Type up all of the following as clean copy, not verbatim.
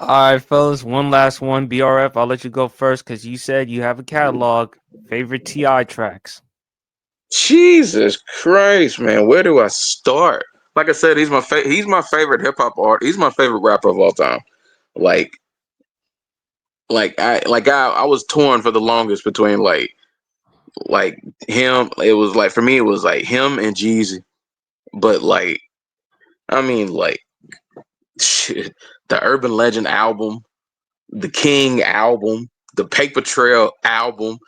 All right, fellas. One last one. BRF. I'll let you go first because you said you have a catalog. Favorite Ti tracks. Jesus Christ, man, where do I start? Like I said, he's my favorite hip hop art. He's my favorite rapper of all time. Like I was torn for the longest between like him. It was like for me, it was like him and Jeezy. But like, I mean, like shit, the Urban Legend album, the King album, the Paper Trail album,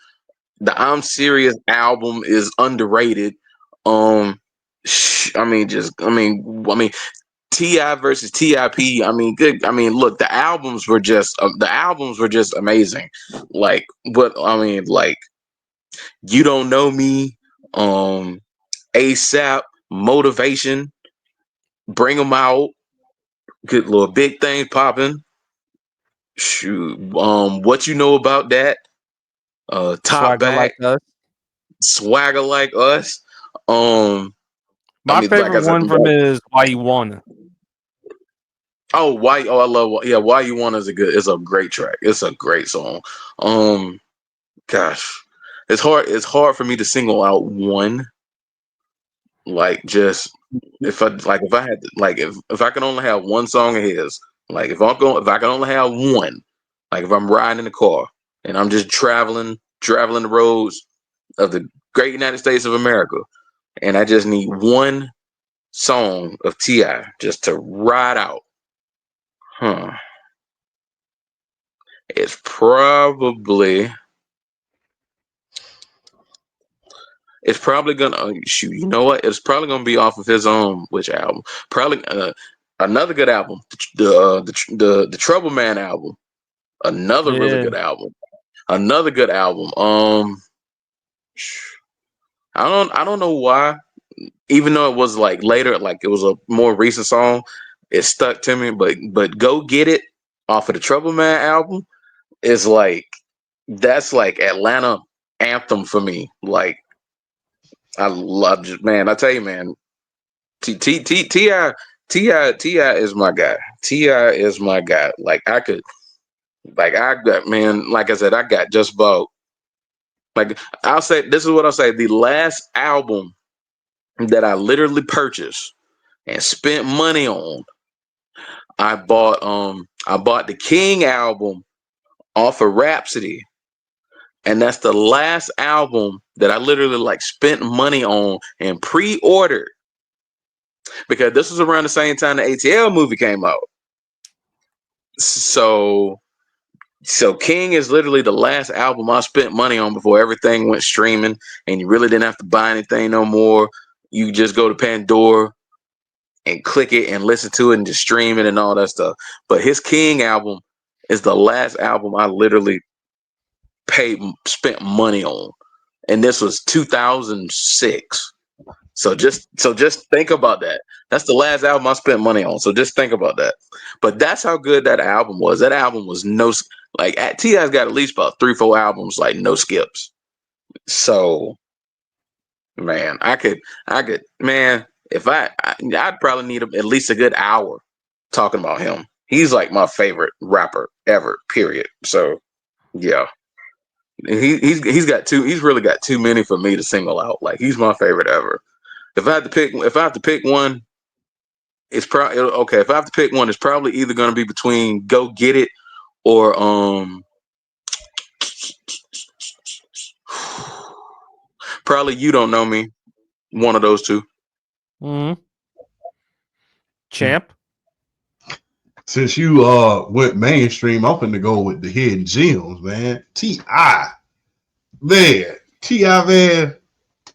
the I'm Serious album is underrated. Um, I mean, Ti versus Tip. I mean, good. I mean, look, the albums were just amazing. Like, what I mean, like, you don't know me. Um, ASAP, motivation, bring them out. Good little big things popping. Shoot, what you know about that? Top Swagger back, like us. swagger like us. Um, I My mean, like favorite I said, one from it is Why You Wanna. oh, why? Oh, I love. Yeah, why you want is a good. It's a great track. It's a great song. Um, gosh, it's hard. It's hard for me to single out one. Like, just if I had if I can only have one song of his. Like, if I can only have one. Like, if I'm riding in the car and I'm just traveling the roads of the great United States of America, and I just need one song of Ti just to ride out. Huh. It's probably it's probably gonna shoot. You know what? It's probably gonna be off of his own which album? Probably another good album, the Trouble Man album. Another really Yeah. good album. Another good album. I don't know why. Even though it was like later, like it was a more recent song, it stuck to me. But Go Get It off of the Trouble Man album is like that's like Atlanta anthem for me. Like I love just man. I tell you, man. Ti is my guy. Ti is my guy. Like I got man. Like I said, I got just about like I'll say this is what I'll say. The last album that I literally purchased and spent money on, I bought the King album off of Rhapsody, and that's the last album that I literally like spent money on and pre-ordered because this was around the same time the ATL movie came out. So King is literally the last album I spent money on before everything went streaming and you really didn't have to buy anything no more. You just go to Pandora and click it and listen to it and just stream it and all that stuff. But his King album is the last album I literally spent money on. And this was 2006. So just think about that. That's the last album I spent money on. So just think about that. But that's how good that album was. That album was like at Ti's got at least about 3-4 albums like no skips. So man, I could man I'd probably need at least a good hour talking about him. He's like my favorite rapper ever. Period. So yeah, he's got too. He's really got too many for me to single out. Like he's my favorite ever. If I have to pick one, it's probably okay. If I have to pick one, it's probably either going to be between Go Get It or probably You Don't Know Me. One of those two. Mm-hmm. Champ. Since you went mainstream, I'm finna go with the hidden gems, man. T.I. Man. T.I. man.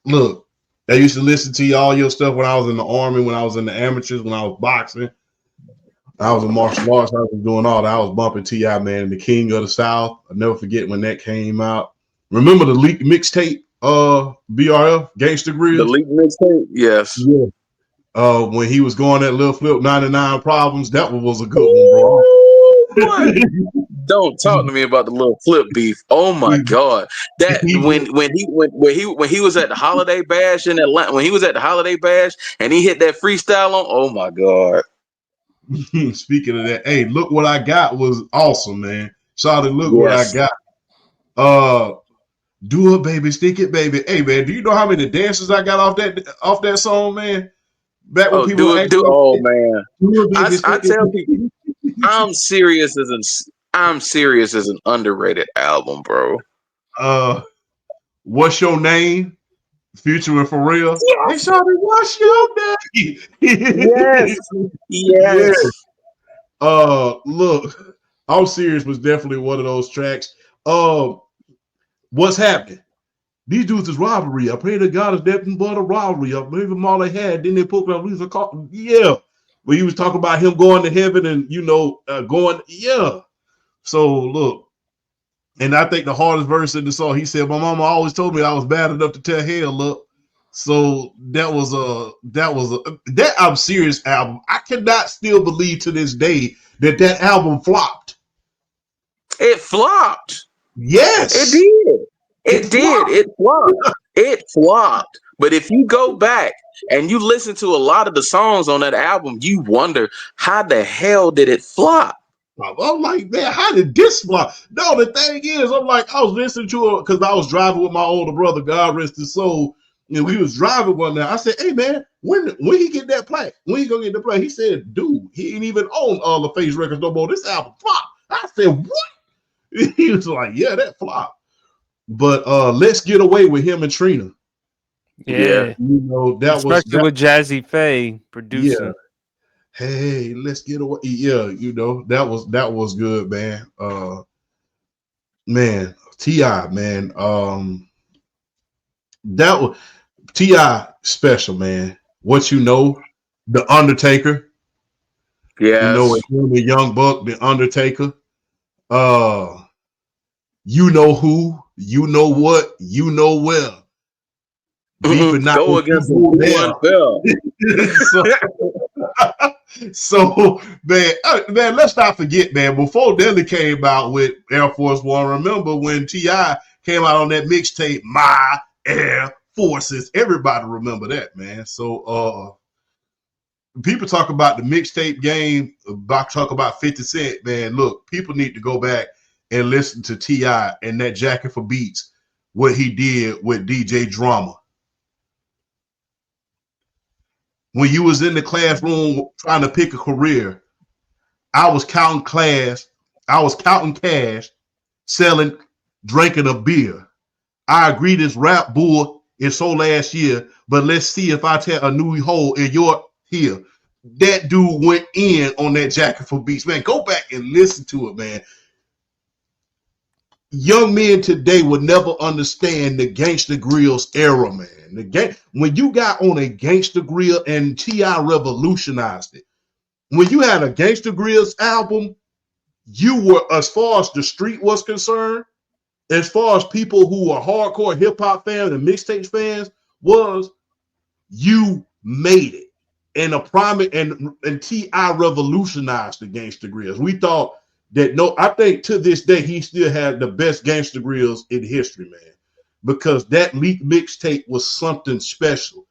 Look, I used to listen to all your stuff when I was in the army, when I was in the amateurs, when I was boxing. I was in martial arts. I was doing all that. I was bumping T.I. man, the King of the South. I'll never forget when that came out. Remember the leak mixtape, BRF, Gangsta The Grills? League mixtape, yes. Yeah. When he was going that little flip 99 problems, that one was a good one, bro. Boy, don't talk to me about the little flip beef. Oh my god, that when he was at the Holiday Bash in Atlanta, when he was at the Holiday Bash and he hit that freestyle on. Oh my god, Speaking of that, hey, look what I got was awesome, man. Shawty, look what I Yes. got. Uh, do it, baby, stick it, baby. Hey, man, do you know how many dances I got off that song, man? Back when Oh, people do were it. acting Do like oh that. man. Do it, baby, I stick tell people, it. I'm serious as an I'm serious as an underrated album, bro. uh, what's your name? Future and for real. Hey, Yes. Shawty, what's your Yes. name? Yeah. Yes. Look, I'm serious was definitely one of those tracks. What's happening? These dudes is robbery. I pray to God is nothing but a robbery. I believe them all they had. Then they put up Lisa call. Yeah. When he was talking about him going to heaven and going, yeah. So look, and I think the hardest verse in the song, he said, my mama always told me I was bad enough to tell hell, look. So that I'm serious album. I cannot still believe to this day that album flopped. It flopped. It Yes, did. it It did. flopped. It flopped. It flopped. But if you go back and you listen to a lot of the songs on that album, you wonder how the hell did it flop? I'm like, man, how did this flop? No, the thing is, I'm like, I was listening to it because I was driving with my older brother, God rest his soul, and we was driving one night. I said, hey man, when he get that plaque? When he gonna get the plaque? He said, dude, he ain't even on all the Face Records no more. This album flop. I said, what? He was like, yeah, that flop. But let's get away with him and Trina. Yeah. Yeah, You know, that was especially that. with Jazzy Faye Yeah. producing. Hey, let's get away. Yeah, that was good, man. Man, Ti, man. That was Ti special, man. What you know, the Undertaker. You know, Yes. the Young Buck, the Undertaker. Uh, you know who, you know what, you know where. Beefing not Go with against them you who unfell. there. So man, let's not forget, man. Before Nelly came out with Air Force One, remember when Ti came out on that mixtape, My Air Forces? Everybody remember that, man. So people talk about the mixtape game, about talk about 50 Cent, man. Look, people need to go back and listen to Ti and that Jacket for Beats, what he did with DJ Drama. When you was in the classroom trying to pick a career, I was counting class. I was counting cash, selling, drinking a beer. I agree this rap bull is so last year, but let's see if I tear a new hole in your here. That dude went in on that Jacket for Beats. Man, go back and listen to it, man. Young men today would never understand the Gangsta Grills era, man. When you got on a Gangsta Grill and T.I. revolutionized it. When you had a Gangsta Grills album, you were, as far as the street was concerned, as far as people who are hardcore hip hop fans and mixtape fans was, you made it. And a prime and T.I. revolutionized the Gangsta Grills. We thought that I think to this day he still had the best Gangsta Grills in history, man. Because that leak mixtape was something special.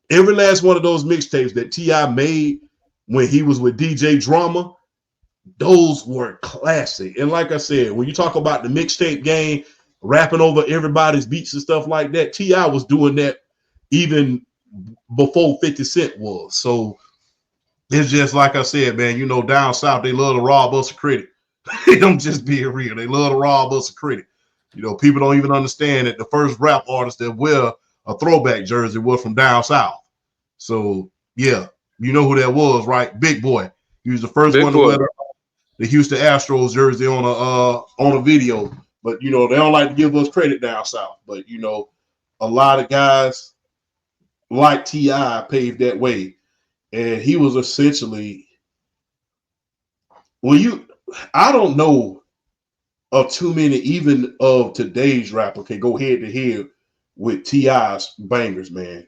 Every last one of those mixtapes that T.I. made when he was with DJ Drama, those were classic. And like I said, when you talk about the mixtape game, rapping over everybody's beats and stuff like that, T.I. was doing that even before 50 Cent was. So it's just like I said, man, down south, they love to rob us of credit. They don't just being real. They love to rob us of credit. People don't even understand that the first rap artist that wear a throwback jersey was from down south. So yeah, you know who that was, right? Big Boy. He was the first Big one to boy. wear the Houston Astros jersey on a video. But they don't like to give us credit down south. But a lot of guys like T.I. paved that way. And he was essentially, I don't know of too many, even of today's rapper, can go head to head with T.I.'s bangers, man.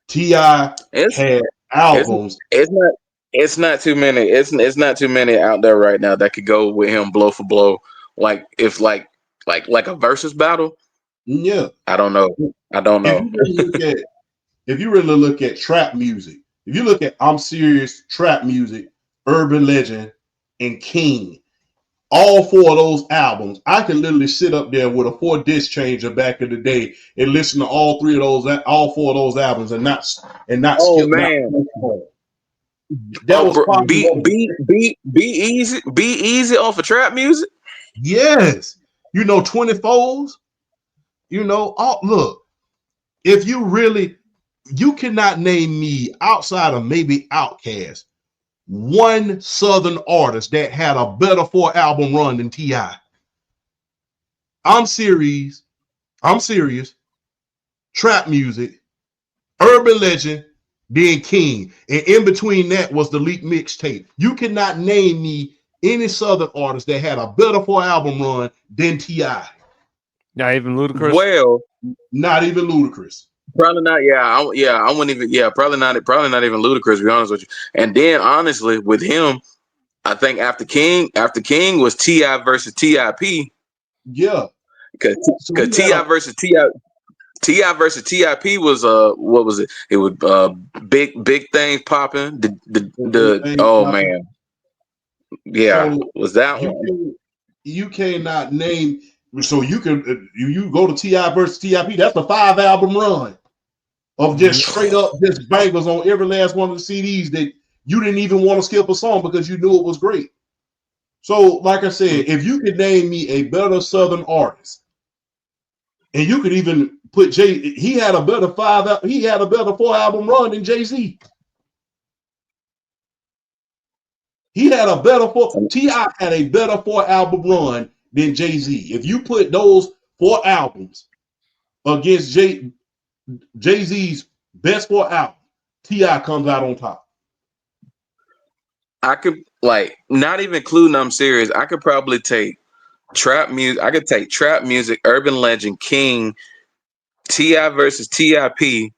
T.I. It's had it's albums. it's not it's not too many. It's not too many out there right now that could go with him blow for blow. Like if like a versus battle. Yeah. I don't know. I don't If know. you really look at if you really look at trap music, If you look at I'm Serious, Trap Music, Urban Legend, and King, all 4 of those albums, I can literally sit up there with a 4-disc changer back in the day and listen to all 4 of those albums and not Oh skip not man. that was Bro, probably be easy off of trap music. yes. 24s, look, if you cannot name me outside of maybe Outkast one Southern artist that had a better 4-album run than T.I. I'm serious. Trap Music, Urban Legend, then King. And in between that was the leaked mixtape. You cannot name me any Southern artist that had a better 4-album run than T.I. Not even Ludacris. Well, not even Ludacris. Probably not. Yeah, I wouldn't even. Yeah, probably not. Probably not even Ludacris. To be honest with you. And then honestly, with him, I think after King was T.I. versus T.I.P. Yeah, because so T.I. versus T.I. versus T.I.P. was what was it? It was big things popping. The oh man, yeah, so was that one? you cannot name. So you can you go to T.I. versus T.I.P. That's a 5-album run of just straight up just bangers on every last one of the CDs that you didn't even want to skip a song because you knew it was great. So, like I said, if you could name me a better Southern artist, and you could even put he had a better 4-album run than Jay-Z. T.I. had a better 4-album run than Jay-Z. If you put those 4 albums against Jay-Z's best 4 album, T.I. comes out on top. I could not even including I'm Serious. I could probably take trap music. I could take trap music, Urban Legend, King, T.I. versus T.I.P.,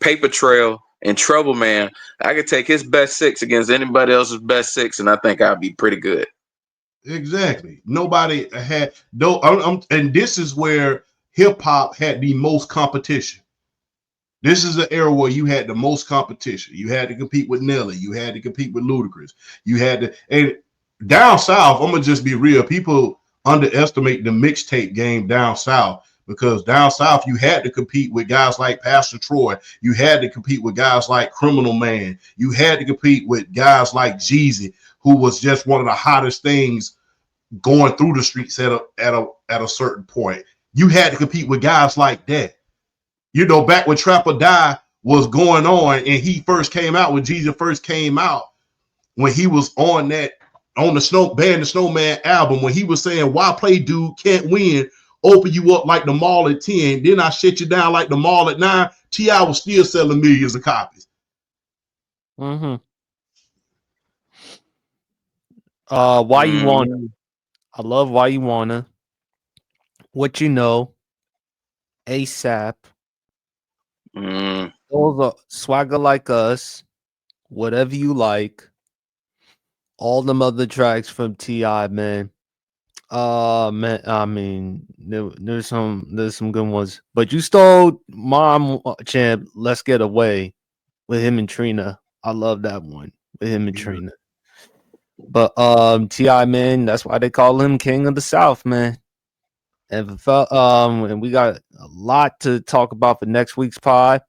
Paper Trail, and Trouble Man. I could take his best 6 against anybody else's best 6, and I think I'd be pretty good. Exactly. Nobody had no, and this is where hip hop had the most competition. This is the era where you had the most competition. You had to compete with Nelly. You had to compete with Ludacris. You had to, and down south, I'm gonna just be real. People underestimate the mixtape game down south because down south you had to compete with guys like Pastor Troy. You had to compete with guys like Criminal Man. You had to compete with guys like Jeezy, who was just one of the hottest things going through the streets at a certain point. You had to compete with guys like that. Back when Trap or Die was going on and he first came out, when Jesus first came out, when he was on the Snowman album, when he was saying, why play dude can't win, open you up like the mall at 10, then I shut you down like the mall at 9, T.I. was still selling millions of copies. Mm-hmm. Why You Wanna? I love Why You Wanna. What You Know, ASAP. Those are Swagger Like Us, Whatever You Like. All them other tracks from T.I., man. Man, I mean, there's some good ones. But you stole Mom Champ, Let's Get Away with him and Trina. I love that one with him and Trina. But T.I., man, that's why they call him King of the South, man. And and we got a lot to talk about for next week's pod.